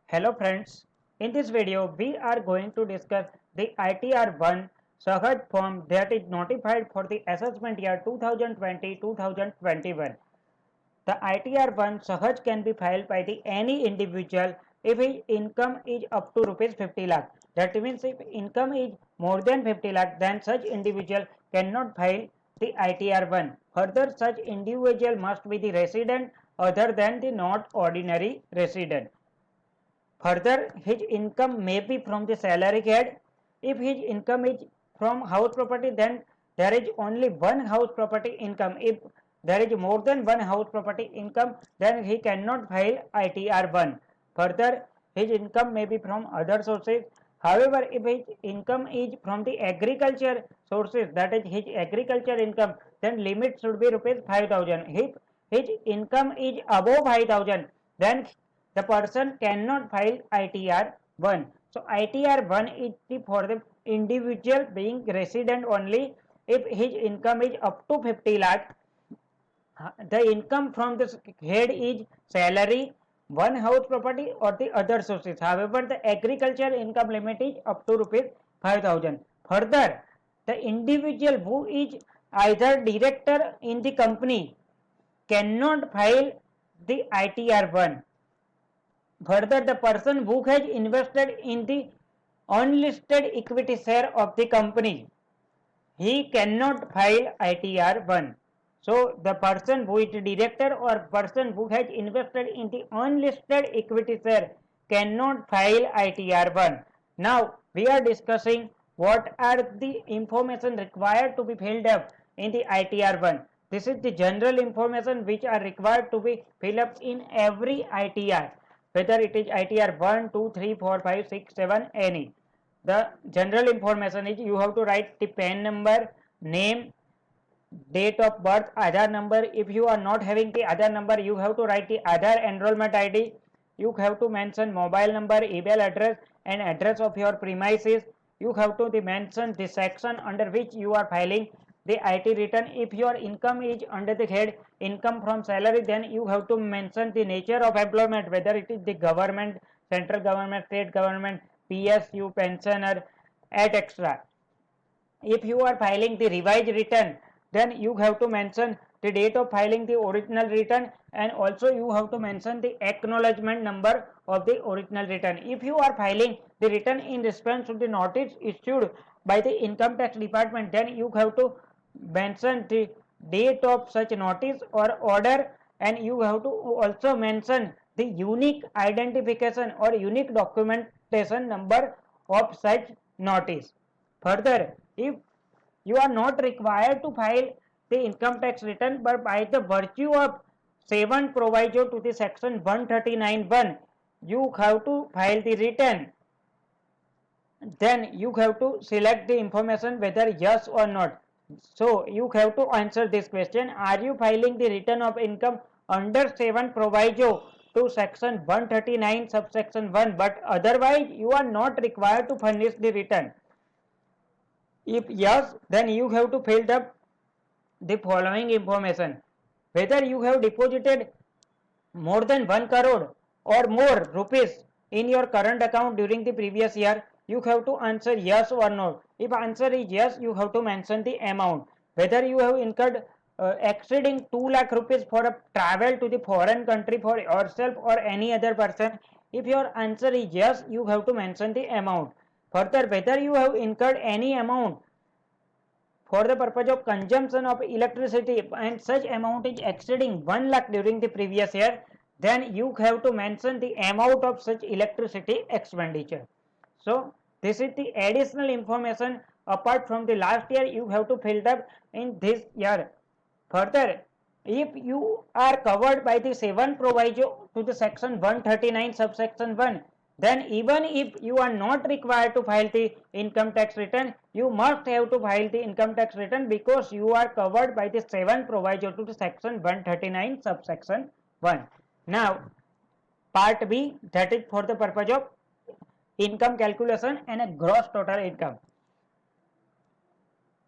Hello friends, in this video we are going to discuss the ITR-1 Sahaj form that is notified for the assessment year 2020-2021. The ITR-1 Sahaj can be filed by the any individual if his income is up to rupees 50 lakh. That means if income is more than 50 lakh, then such individual cannot file the ITR-1. Further, such individual must be the resident other than the not ordinary resident. Further, his income may be from the salary head. If his income is from house property, then there is only one house property income. If there is more than one house property income, then he cannot file ITR-1. Further, his income may be from other sources. However, if his income is from the agriculture sources, that is his agriculture income, then limit should be rupees 5,000. If his income is above 5,000, then the person cannot file ITR-1. So ITR-1 is for the individual being resident only. If his income is up to 50 lakh, the income from this head is salary, one house property or the other sources. However, the agriculture income limit is up to rupees 5,000. Further, the individual who is either director in the company cannot file the ITR-1. Further, the person who has invested in the unlisted equity share of the company, he cannot file ITR-1. So, the person who is director or person who has invested in the unlisted equity share cannot file ITR-1. Now, we are discussing what are the information required to be filled up in the ITR-1. This is the general information which are required to be filled up in every ITR. Whether it is ITR 1, 2, 3, 4, 5, 6, 7, any. The general information is you have to write the PAN number, name, date of birth, Aadhaar number. If you are not having the Aadhaar number, you have to write the Aadhaar enrollment ID. You have to mention mobile number, email address and address of your premises. You have to mention the section under which you are filing the IT return. If your income is under the head income from salary, then you have to mention the nature of employment, whether it is the government, central government, state government, PSU, pensioner, etc. If you are filing the revised return, then you have to mention the date of filing the original return, and also you have to mention the acknowledgement number of the original return. If you are filing the return in response to the notice issued by the income tax department, then you have to mention the date of such notice or order, and you have to also mention the unique identification or unique documentation number of such notice. Further, if you are not required to file the income tax return, but by the virtue of 7 proviso to the section 139(1), you have to file the return. Then you have to select the information whether yes or not. So you have to answer this question: are you filing the return of income under 7 proviso to section 139 subsection 1, but otherwise you are not required to furnish the return? If yes, then you have to fill up the following information: whether you have deposited more than 1 crore or more rupees in your current account during the previous year. You have to answer yes or no. If answer is yes, you have to mention the amount. Whether you have incurred exceeding 2 lakh rupees for a travel to the foreign country for yourself or any other person. If your answer is yes, you have to mention the amount. Further, whether you have incurred any amount for the purpose of consumption of electricity and such amount is exceeding 1 lakh during the previous year, then you have to mention the amount of such electricity expenditure. So this is the additional information apart from the last year you have to fill up in this year. Further, if you are covered by the 7 proviso to the section 139 subsection 1, then even if you are not required to file the income tax return, you must have to file the income tax return because you are covered by the 7 proviso to the section 139 subsection 1. Now, part B, that is for the purpose of income calculation and a gross total income.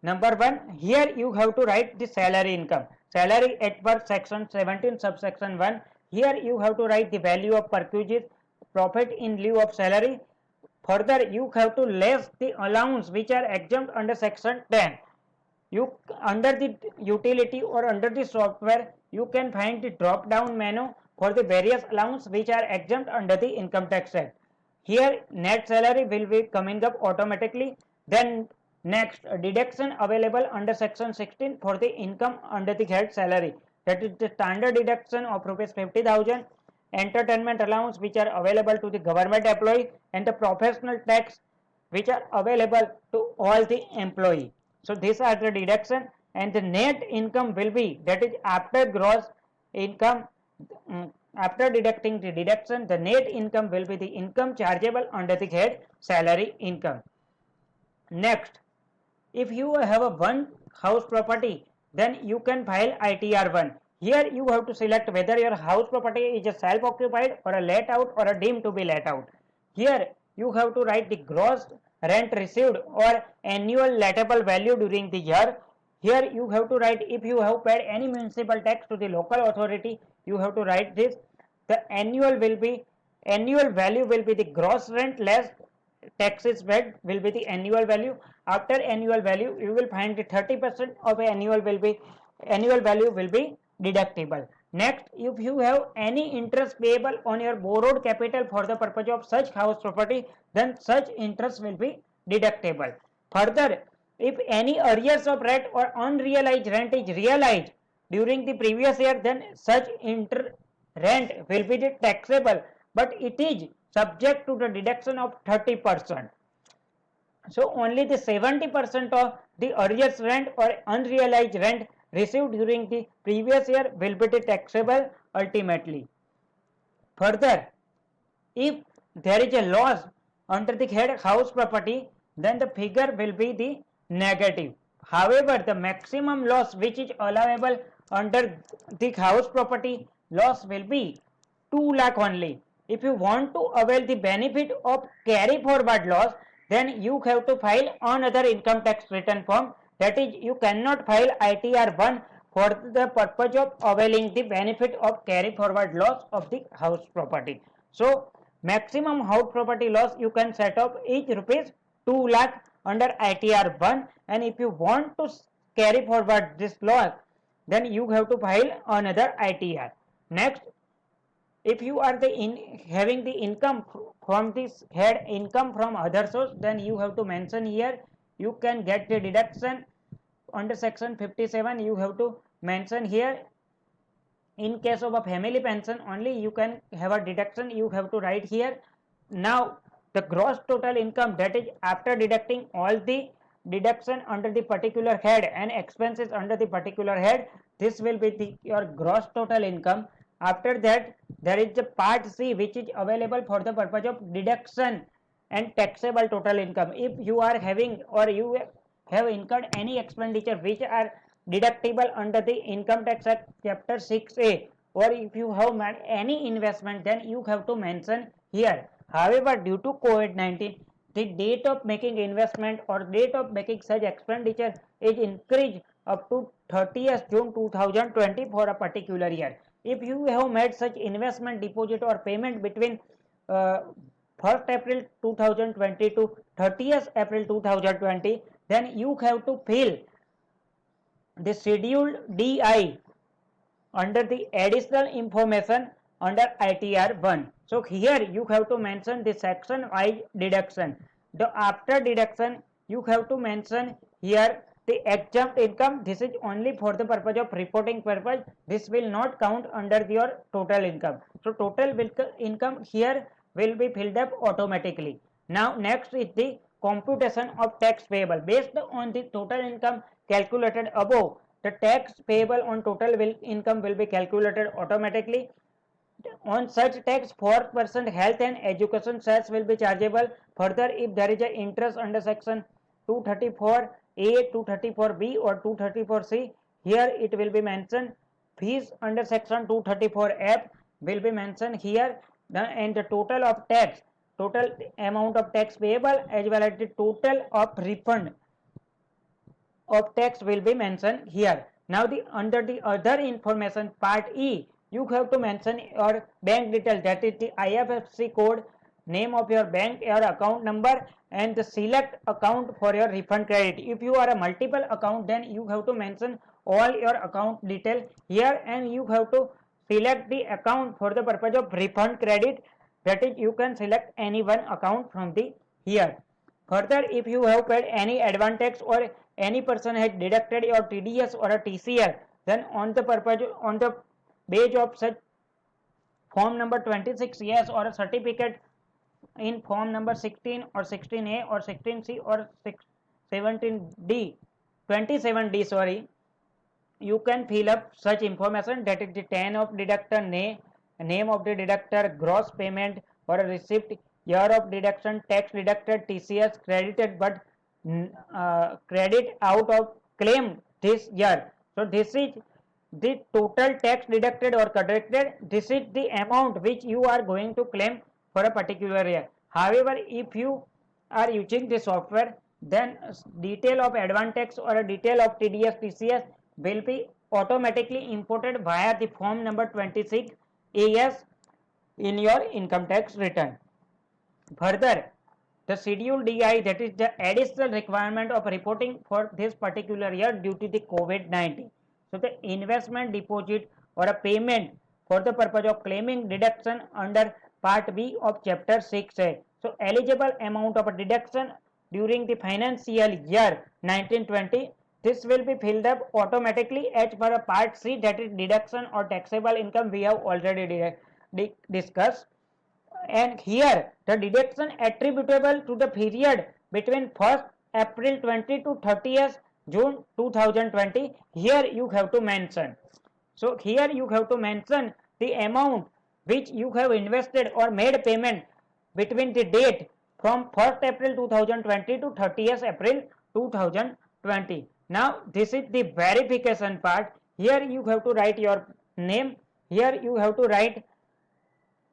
Number 1, here you have to write the salary income. Salary at per section 17 subsection 1. Here you have to write the value of perquisites profit in lieu of salary. Further, you have to less the allowance which are exempt under section 10. You under the utility or under the software, you can find the drop down menu for the various allowance which are exempt under the income tax act. Here net salary will be coming up automatically. Then next, deduction available under section 16 for the income under the head salary, that is the standard deduction of rupees 50,000, entertainment allowance which are available to the government employee, and the professional tax which are available to all the employee. So these are the deduction, and the net income will be, that is after gross income, after deducting the deduction, the net income will be the income chargeable under the head salary income. Next, if you have a one house property, then you can file ITR1. Here you have to select whether your house property is a self-occupied or a let out or a deemed to be let out. Here you have to write the gross rent received or annual lettable value during the year. Here you have to write if you have paid any municipal tax to the local authority, you have to write this. The annual value will be the gross rent less taxes paid will be the annual value. After annual value, you will find the 30% of annual value will be deductible. Next, if you have any interest payable on your borrowed capital for the purpose of such house property, then such interest will be deductible. Further, if any arrears of rent or unrealized rent is realized during the previous year, then such rent will be taxable, but it is subject to the deduction of 30%. So only the 70% of the arrears rent or unrealized rent received during the previous year will be taxable ultimately. Further, if there is a loss under the head house property, then the figure will be the negative. However, the maximum loss which is allowable under the house property loss will be 2 lakh only. If you want to avail the benefit of carry forward loss, then you have to file another income tax return form. That is, you cannot file ITR1 for the purpose of availing the benefit of carry forward loss of the house property. So maximum house property loss you can set up is rupees 2 lakh under ITR1, and if you want to carry forward this loss, then you have to file another ITR. Next, if you are having the income from this head income from other source, then you have to mention here. You can get the deduction under section 57. You have to mention here. In case of a family pension only, you can have a deduction. You have to write here. Now the gross total income, that is after deducting all the deduction under the particular head and expenses under the particular head, this will be your gross total income. After that, there is the part C which is available for the purpose of deduction and taxable total income. If you are having or you have incurred any expenditure which are deductible under the Income Tax Act Chapter 6A, or if you have made any investment, then you have to mention here. However, due to COVID-19, the date of making investment or date of making such expenditure is increased up to 30th June 2020 for a particular year. If you have made such investment deposit or payment between 1st April 2020 to 30th April 2020, then you have to fill the schedule DI under the additional information under ITR1. So here you have to mention the section wise deduction. The after deduction you have to mention here the exempt income. This is only for the purpose of reporting purpose. This will not count under your total income. So total income here will be filled up automatically. Now next is the computation of tax payable. Based on the total income calculated above, the tax payable on total income will be calculated automatically. On such tax, 4% health and education cess will be chargeable. Further, if there is an interest under section 234A, 234B or 234C, here it will be mentioned. Fees under section 234F will be mentioned here, and the total of tax, total amount of tax payable as well as the total of refund of tax will be mentioned here. Now under the other information part E, you have to mention your bank details, that is the IFSC code, name of your bank, your account number, and the select account for your refund credit. If you are a multiple account, then you have to mention all your account detail here, and you have to select the account for the purpose of refund credit, that is you can select any one account from the here. Further, if you have paid any advance tax or any person has deducted your TDS or a TCS, then on the purpose, on the page of such form number 26, or a certificate in form number 16 or 16A or 16C or 17D, 27D, sorry, you can fill up such information, that is the 10 of deductor, name of the deductor, gross payment or a receipt, year of deduction, tax deducted, TCS credited but credit out of claim this year. So this is the total tax deducted or credited. This is the amount which you are going to claim for a particular year. However, if you are using the software, then detail of advance tax or a detail of TDS TCS will be automatically imported via the form number 26 AS in your income tax return. Further, the schedule DI, that is the additional requirement of reporting for this particular year due to the COVID-19. So the investment deposit or a payment for the purpose of claiming deduction under part B of chapter 6A. So eligible amount of a deduction during the financial year 1920, this will be filled up automatically as per a part C, that is deduction or taxable income, we have already discussed. And here the deduction attributable to the period between 1st April 20 to 30th June 2020, here you have to mention. So here you have to mention the amount which you have invested or made payment between the date from 1st April 2020 to 30th April 2020. Now this is the verification part. Here you have to write your name, here you have to write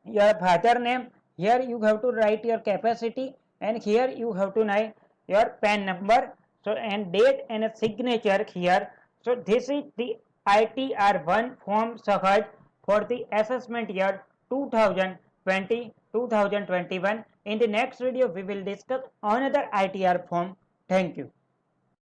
your father name, here you have to write your capacity, and here you have to write your PAN number, so and date and a signature here. So this is the ITR1 form Sahaj for the assessment year 2020-2021. In the next video we will discuss another ITR form. Thank you.